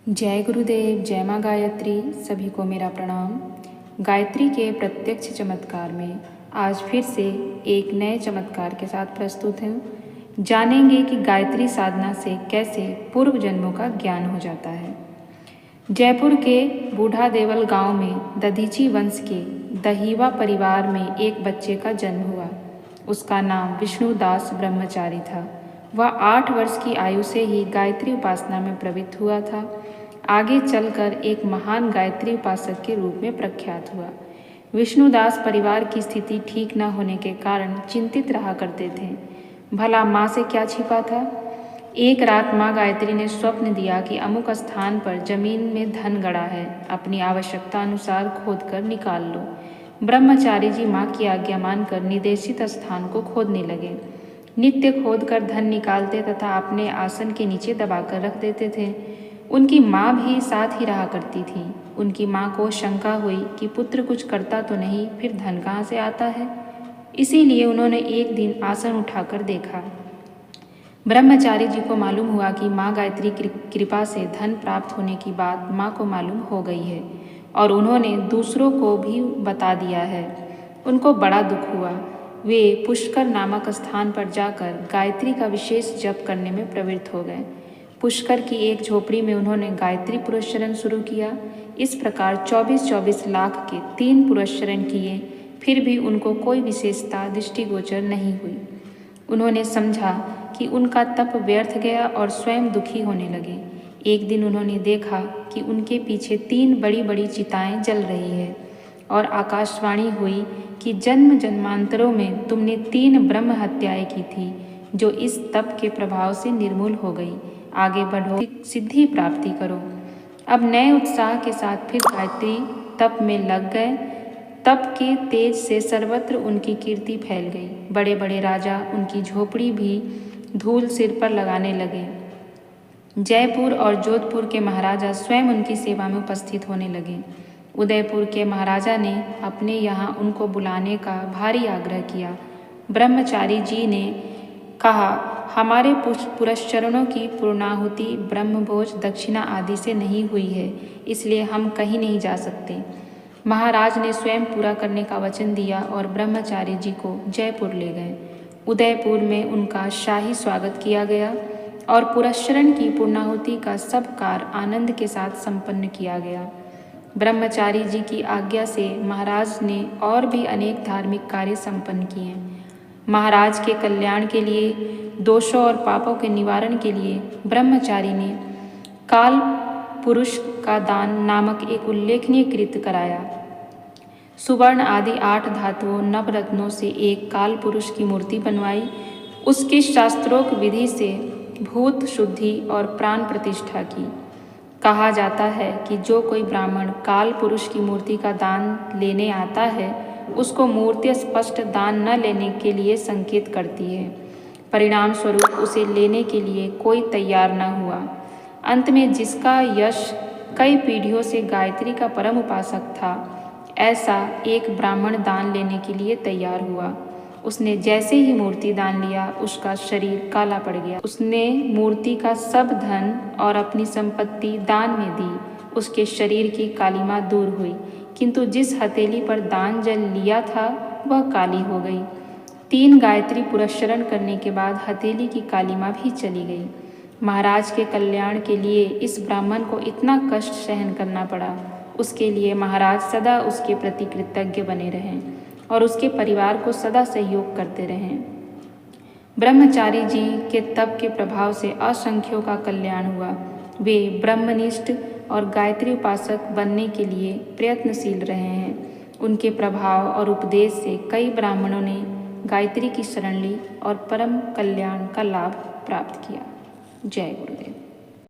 जय गुरुदेव, जय माँ गायत्री। सभी को मेरा प्रणाम। गायत्री के प्रत्यक्ष चमत्कार में आज फिर से एक नए चमत्कार के साथ प्रस्तुत हूँ। जानेंगे कि गायत्री साधना से कैसे पूर्व जन्मों का ज्ञान हो जाता है। जयपुर के बूढ़ा देवल गांव में दधीची वंश के दहीवा परिवार में एक बच्चे का जन्म हुआ। उसका नाम विष्णुदास ब्रह्मचारी था। वह 8 वर्ष की आयु से ही गायत्री उपासना में प्रवृत्त हुआ था। आगे चलकर एक महान गायत्री उपासक के रूप में प्रख्यात हुआ। विष्णुदास परिवार की स्थिति ठीक न होने के कारण चिंतित रहा करते थे। भला माँ से क्या छिपा था? एक रात माँ गायत्री ने स्वप्न दिया कि अमुक स्थान पर जमीन में धन गड़ा है, अपनी आवश्यकता अनुसार खोदकर निकाल लो। ब्रह्मचारी जी माँ की आज्ञा मानकर निर्देशित स्थान को खोदने लगे। नित्य खोदकर धन निकालते तथा अपने आसन के नीचे दबाकर रख देते थे। उनकी माँ भी साथ ही रहा करती थी। उनकी माँ को शंका हुई कि पुत्र कुछ करता तो नहीं, फिर धन कहाँ से आता है। इसीलिए उन्होंने एक दिन आसन उठाकर देखा। ब्रह्मचारी जी को मालूम हुआ कि माँ गायत्री की कृपा से धन प्राप्त होने की बात माँ को मालूम हो गई है और उन्होंने दूसरों को भी बता दिया है। उनको बड़ा दुख हुआ। वे पुष्कर नामक स्थान पर जाकर गायत्री का विशेष जप करने में प्रवृत्त हो गए। पुष्कर की एक झोपड़ी में उन्होंने गायत्री पुरस्चरण शुरू किया। इस प्रकार 24-24 लाख के 3 पुरस्चरण किए, फिर भी उनको कोई विशेषता दृष्टिगोचर नहीं हुई। उन्होंने समझा कि उनका तप व्यर्थ गया और स्वयं दुखी होने लगे। एक दिन उन्होंने देखा कि उनके पीछे 3 बड़ी बड़ी चिताएं जल रही है और आकाशवाणी हुई कि जन्म जन्मांतरों में तुमने 3 ब्रह्म हत्याएं की थी, जो इस तप के प्रभाव से निर्मूल हो गई। आगे बढ़ो, सिद्धि प्राप्ति करो। अब नए उत्साह के साथ फिर गायत्री तप में लग गए। तप के तेज से सर्वत्र उनकी कीर्ति फैल गई। बड़े बड़े राजा उनकी झोपड़ी भी धूल सिर पर लगाने लगे। जयपुर और जोधपुर के महाराजा स्वयं उनकी सेवा में उपस्थित होने लगे। उदयपुर के महाराजा ने अपने यहाँ उनको बुलाने का भारी आग्रह किया। ब्रह्मचारी जी ने कहा, हमारे पुरस्चरणों की पूर्णाहुति ब्रह्मभोज दक्षिणा आदि से नहीं हुई है, इसलिए हम कहीं नहीं जा सकते। महाराज ने स्वयं पूरा करने का वचन दिया और ब्रह्मचारी जी को जयपुर ले गए। उदयपुर में उनका शाही स्वागत किया गया और पुरस्चरण की पूर्णाहुति का सब कार्य आनंद के साथ संपन्न किया गया। ब्रह्मचारी जी की आज्ञा से महाराज ने और भी अनेक धार्मिक कार्य संपन्न किए। महाराज के कल्याण के लिए, दोषों और पापों के निवारण के लिए ब्रह्मचारी ने काल पुरुष का दान नामक एक उल्लेखनीय कृत्य कराया। सुवर्ण आदि 8 धातुओं नवरत्नों से एक काल पुरुष की मूर्ति बनवाई। उसकी शास्त्रोक्त विधि से भूत शुद्धि और प्राण प्रतिष्ठा की। कहा जाता है कि जो कोई ब्राह्मण काल पुरुष की मूर्ति का दान लेने आता है, उसको मूर्ति स्पष्ट दान न लेने के लिए संकेत करती है। परिणाम स्वरूप उसे लेने के लिए कोई तैयार न हुआ। अंत में जिसका यश कई पीढ़ियों से गायत्री का परम उपासक था, ऐसा एक ब्राह्मण दान लेने के लिए तैयार हुआ। उसने जैसे ही मूर्ति दान लिया, उसका शरीर काला पड़ गया। उसने मूर्ति का सब धन और अपनी संपत्ति दान में दी। उसके शरीर की कालिमा दूर हुई, किंतु जिस हथेली पर दान जल लिया था वह काली हो गई। 3 गायत्री पुरस्चरण करने के बाद हथेली की कालिमा भी चली गई। महाराज के कल्याण के लिए इस ब्राह्मण को इतना कष्ट सहन करना पड़ा। उसके लिए महाराज सदा उसके प्रति कृतज्ञ बने रहें और उसके परिवार को सदा सहयोग करते रहें। ब्रह्मचारी जी के तप के प्रभाव से असंख्यों का कल्याण हुआ। वे ब्रह्मनिष्ठ और गायत्री उपासक बनने के लिए प्रयत्नशील रहे हैं। उनके प्रभाव और उपदेश से कई ब्राह्मणों ने गायत्री की शरण ली और परम कल्याण का लाभ प्राप्त किया। जय गुरुदेव।